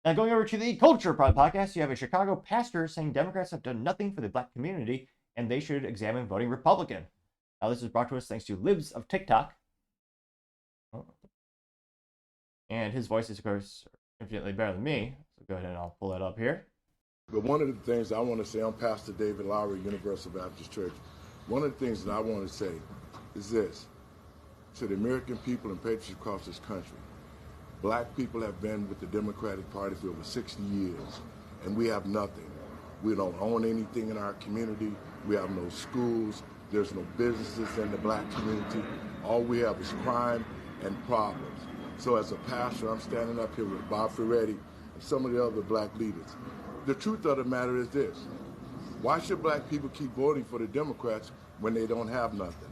Now, going over to the Culture Prod podcast, you have a Chicago pastor saying Democrats have done nothing for the black community and they should examine voting Republican. Now, this is brought to us thanks to Libs of TikTok. And his voice is, of course, infinitely better than me. So go ahead and I'll pull that up here. But one of the things I want to say, I'm Pastor David Lowry, Universal Baptist Church. One of the things that I want to say is this: to the American people and patriots across this country, black people have been with the Democratic Party for over 60 years, and we have nothing. We don't own anything in our community. We have no schools. There's no businesses in the black community. All we have is crime and problems. So as a pastor, I'm standing up here with Bob Ferretti and some of the other black leaders. The truth of the matter is this: why should black people keep voting for the Democrats when they don't have nothing?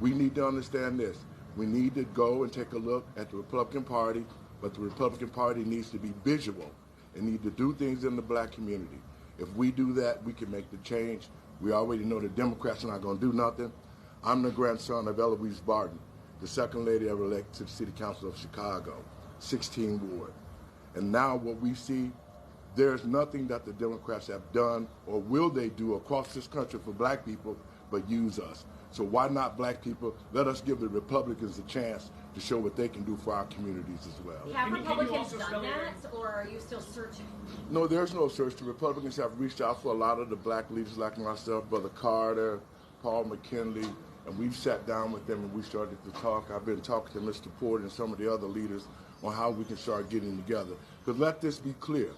We need to understand this. We need to go and take a look at the Republican Party, but the Republican Party needs to be visual and need to do things in the black community. If we do that, we can make the change. We already know the Democrats are not going to do nothing. I'm the grandson of Eloise Barton, the second lady ever elected to the City Council of Chicago, 16 Ward. And now what we see, there's nothing that the Democrats have done or will they do across this country for black people but use us. So why not black people? Let us give the Republicans a chance to show what they can do for our communities as well. Have Republicans done that, or are you still searching? No, there's no search. The Republicans have reached out for a lot of the black leaders like myself, Brother Carter, Paul McKinley, and we've sat down with them and we started to talk. I've been talking to Mr. Porter and some of the other leaders on how we can start getting together. But let this be clear.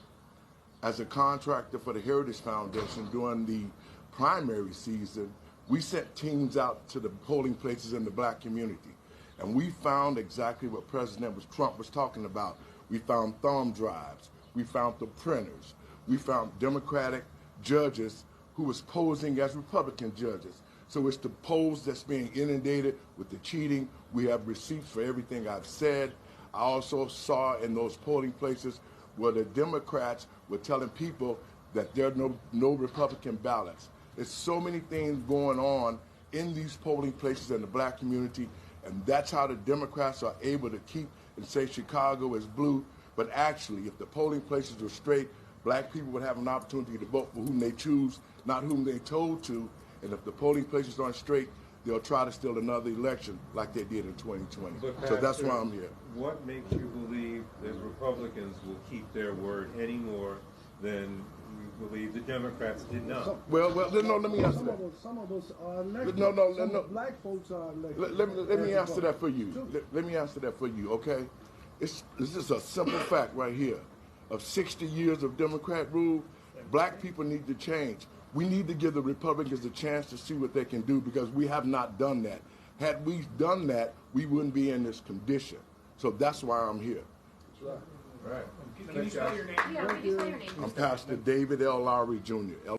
As a contractor for the Heritage Foundation during the primary season, we sent teams out to the polling places in the black community. And we found exactly what Trump was talking about. We found thumb drives. We found the printers. We found Democratic judges who was posing as Republican judges. So it's the polls that's being inundated with the cheating. We have receipts for everything I've said. I also saw in those polling places where the Democrats were telling people that there are no Republican ballots. There's so many things going on in these polling places in the black community, and that's how the Democrats are able to keep and say Chicago is blue. But actually, if the polling places were straight, black people would have an opportunity to vote for whom they choose, not whom they told to. And if the polling places aren't straight, they'll try to steal another election like they did in 2020. But so that's why I'm here. What makes you believe that Republicans will keep their word any more than you believe the Democrats did not? Well, no, let me answer that. Some of us are elected. No. Black folks are elected. Let me answer that for you. Let me answer that for you, okay? This is a simple fact right here. Of 60 years of Democrat rule, black people need to change. We need to give the Republicans a chance to see what they can do because we have not done that. Had we done that, we wouldn't be in this condition. So that's why I'm here. That's right. Right. Can you spell your name? Yeah, can you spell your name? I'm Pastor David L. Lowry Jr.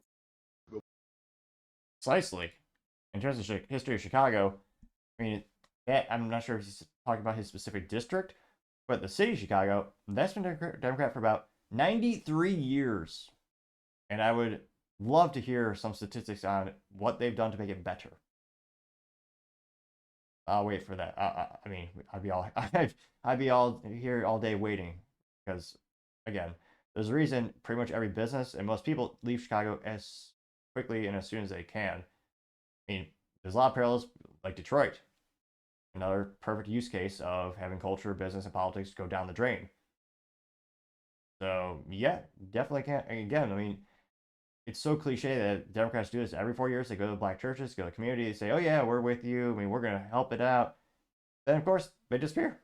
Precisely. In terms of history of Chicago, I mean, I'm not sure if he's talking about his specific district, but the city of Chicago, that's been Democrat for about 93 years. And I would love to hear some statistics on what they've done to make it better. I'll wait for that. I mean, I'd be all here all day waiting because, again, there's a reason pretty much every business and most people leave Chicago as quickly and as soon as they can. I mean, there's a lot of parallels like Detroit. Another perfect use case of having culture, business, and politics go down the drain. So, yeah, definitely can't. Again, I mean, it's so cliche that Democrats do this every 4 years. They go to black churches, go to the community, they say, oh, yeah, we're with you. I mean, we're going to help it out. Then, of course, they disappear.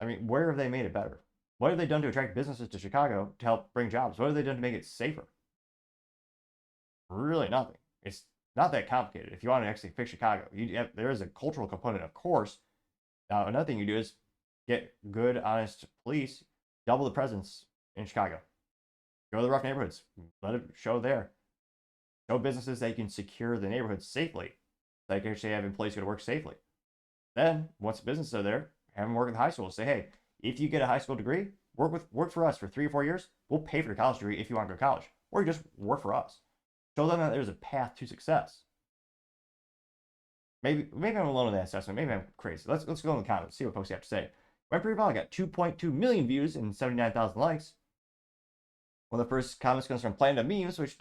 I mean, where have they made it better? What have they done to attract businesses to Chicago to help bring jobs? What have they done to make it safer? Really nothing. It's not that complicated. If you want to actually fix Chicago, there is a cultural component, of course. Now, another thing you do is get good, honest police, double the presence in Chicago. Go to the rough neighborhoods. Let it show there. Show businesses they can secure the neighborhoods safely. They can actually have employees go to work safely. Then, once the businesses are there, have them work with high schools. Say, hey, if you get a high school degree, work for us for 3 or 4 years. We'll pay for your college degree if you want to go to college. Or you just work for us. Show them that there's a path to success. Maybe I'm alone in that assessment. Maybe I'm crazy. Let's go in the comments, see what folks have to say. Went pretty well. Got 2.2 million views and 79,000 likes. One of the first comments comes from Planet of Memes, which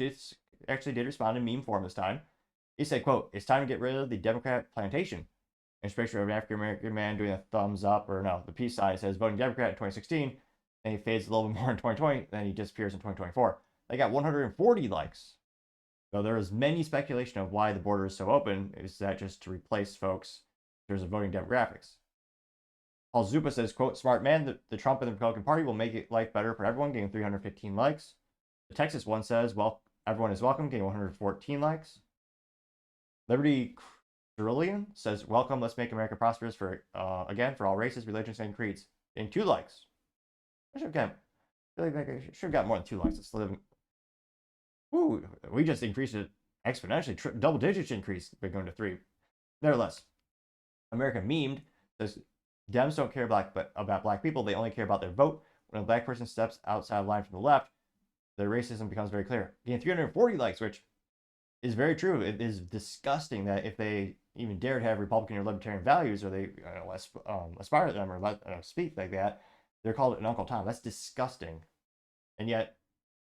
actually did respond in meme form this time. He said, quote, "It's time to get rid of the Democrat plantation." And it's a picture of an African-American man doing a thumbs up, or no, the peace sign. It says voting Democrat in 2016, and he fades a little bit more in 2020, then he disappears in 2024. They got 140 likes. So there is many speculation of why the border is so open. Is that just to replace folks in terms of voting demographics? Paul Zupa says, quote, "Smart man, the Trump and the Republican Party will make it life better for everyone," getting 315 likes. The Texas one says, "Well, everyone is welcome," getting 114 likes. Liberty Trillion says, "Welcome, let's make America prosperous for again for all races, religions, and creeds," getting 2 likes. I should have got more than 2 likes. It's living. Ooh, we just increased it exponentially. Double digits increase, but going to 3. Nevertheless, America Memed says, "Dems don't care about black people. They only care about their vote. When a black person steps outside of line from the left, their racism becomes very clear." Getting 340 likes, which is very true. It is disgusting that if they even dare to have Republican or Libertarian values, or they aspire to them, or speak like that, they're called an Uncle Tom. That's disgusting. And yet,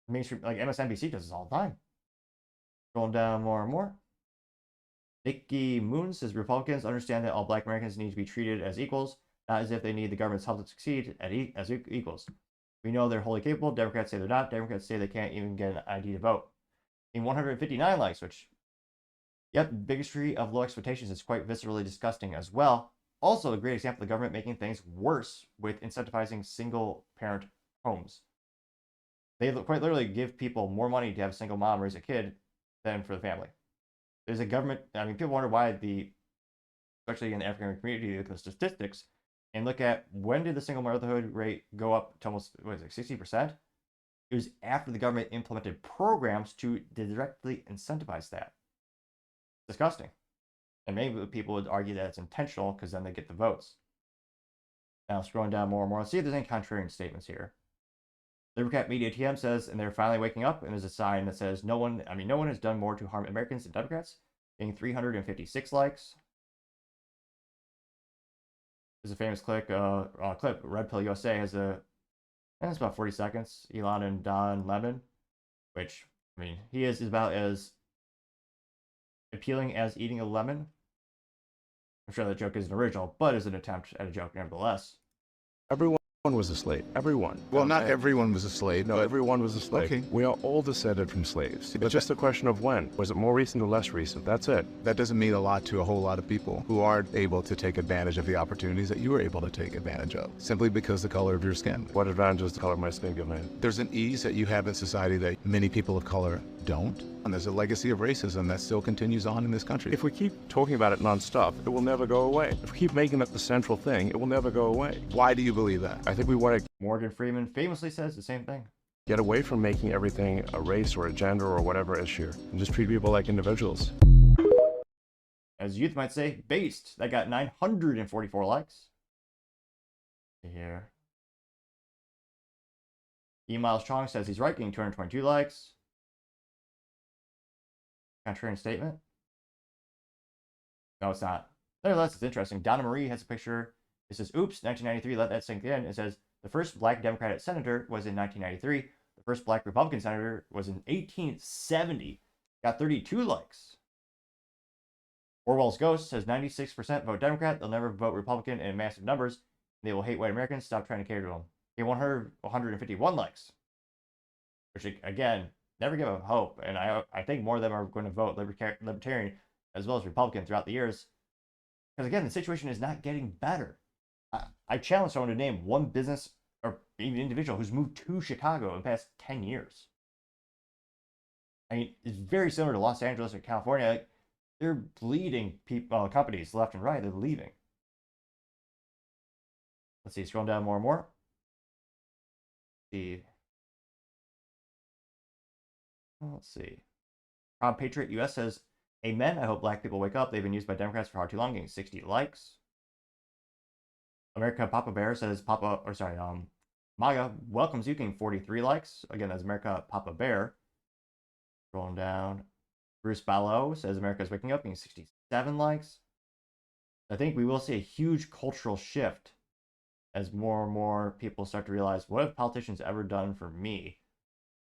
mainstream, like MSNBC, does this all the time. Scrolling down more and more. Nikki Moon says, "Republicans understand that all black Americans need to be treated as equals, not as if they need the government's help to succeed as equals. We know they're wholly capable. Democrats say they're not. Democrats say they can't even get an ID to vote." In 159 likes, which, yep, bigotry of low expectations is quite viscerally disgusting as well. Also, a great example of the government making things worse with incentivizing single-parent homes. They quite literally give people more money to have a single mom raise a kid than for the family. There's a government, I mean, people wonder why especially in the African community, look at the statistics and look at when did the single motherhood rate go up to almost, 60%? It was after the government implemented programs to directly incentivize that. Disgusting. And many people would argue that it's intentional because then they get the votes. Now, scrolling down more and more, let's see if there's any contrarian statements here. Libercat Media TM says, "And they're finally waking up," and there's a sign that says, no one has done more to harm Americans than Democrats," getting 356 likes. There's a famous clip, Red Pill USA has it's about 40 seconds, Elon and Don Lemon, which, I mean, he is about as appealing as eating a lemon. I'm sure that joke isn't original, but is an attempt at a joke nevertheless. Everyone was a slave. Everyone. Well, not everyone was a slave. No, but everyone was a slave. Okay. We are all descended from slaves. It's just a question of when. Was it more recent or less recent? That's it. that doesn't mean a lot to a whole lot of people who are able to take advantage of the opportunities that you were able to take advantage of, simply because the color of your skin. What advantage does the color of my skin give me? There's an ease that you have in society that many people of color don't. And there's a legacy of racism that still continues on in this country. If we keep talking about it nonstop, it will never go away. If we keep making that the central thing, it will never go away. Why do you believe that? I think we want to Morgan Freeman famously says the same thing. get away from making everything a race or a gender or whatever issue and just treat people like individuals. As youth might say, based. That got 944 likes. Here. E. Miles Chong says he's right, getting 222 likes. Contrarian statement? No, it's not. Nevertheless, it's interesting. Donna Marie has a picture. It says, "Oops, 1993, let that sink in." It says, "The first black Democratic senator was in 1993. The first black Republican senator was in 1870. Got 32 likes. Orwell's Ghost says 96% vote Democrat. They'll never vote Republican in massive numbers. They will hate white Americans. Stop trying to cater to them. Get 151 likes. Which, again, never give up hope. And I think more of them are going to vote Libertarian as well as Republican throughout the years. Because, again, the situation is not getting better. I challenge someone to name one business or even individual who's moved to Chicago in the past 10 years. I mean, it's very similar to Los Angeles or California. Like, they're bleeding companies left and right. They're leaving. Let's see, scroll down more and more. Let's see. Patriot US says, "Amen. I hope black people wake up. They've been used by Democrats for far too long," getting 60 likes. America Papa Bear says MAGA welcomes you, getting 43 likes. Again, that's America Papa Bear. Scrolling down. Bruce Ballo says America's waking up, getting 67 likes. I think we will see a huge cultural shift as more and more people start to realize, what have politicians ever done for me?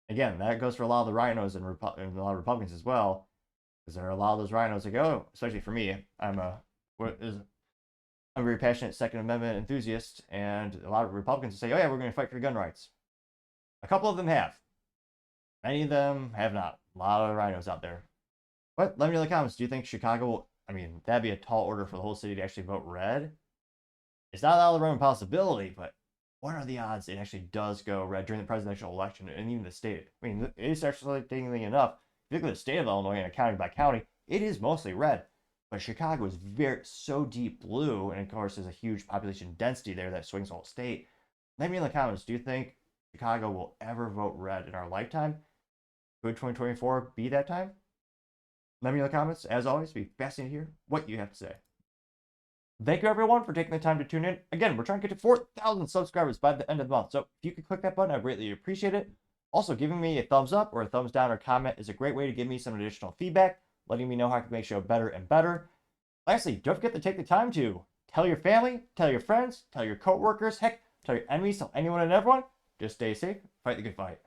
Again, that goes for a lot of the rhinos and, and a lot of Republicans as well, because there are a lot of those rhinos that go, especially for me, I'm a very passionate Second Amendment enthusiast, and a lot of Republicans say, oh yeah, we're going to fight for gun rights. A couple of them have. Many of them have not. A lot of rhinos out there. But let me know in the comments, do you think Chicago will, I mean, that'd be a tall order for the whole city to actually vote red? It's not out of the realm of possibility, but what are the odds it actually does go red during the presidential election and even the state? I mean, it is actually thankfully enough. If you look at the state of Illinois and county by county, it is mostly red. But Chicago is so deep blue, and of course there's a huge population density there that swings the whole state. Let me know in the comments, do you think Chicago will ever vote red in our lifetime? Could 2024 be that time? Let me know in the comments. As always, it'd be fascinating to hear what you have to say. Thank you everyone for taking the time to tune in. Again, we're trying to get to 4,000 subscribers by the end of the month. So if you could click that button, I'd greatly appreciate it. Also, giving me a thumbs up or a thumbs down or comment is a great way to give me some additional feedback, letting me know how I can make the show better and better. Lastly, don't forget to take the time to tell your family, tell your friends, tell your coworkers, heck, tell your enemies, tell anyone and everyone. Just stay safe, fight the good fight.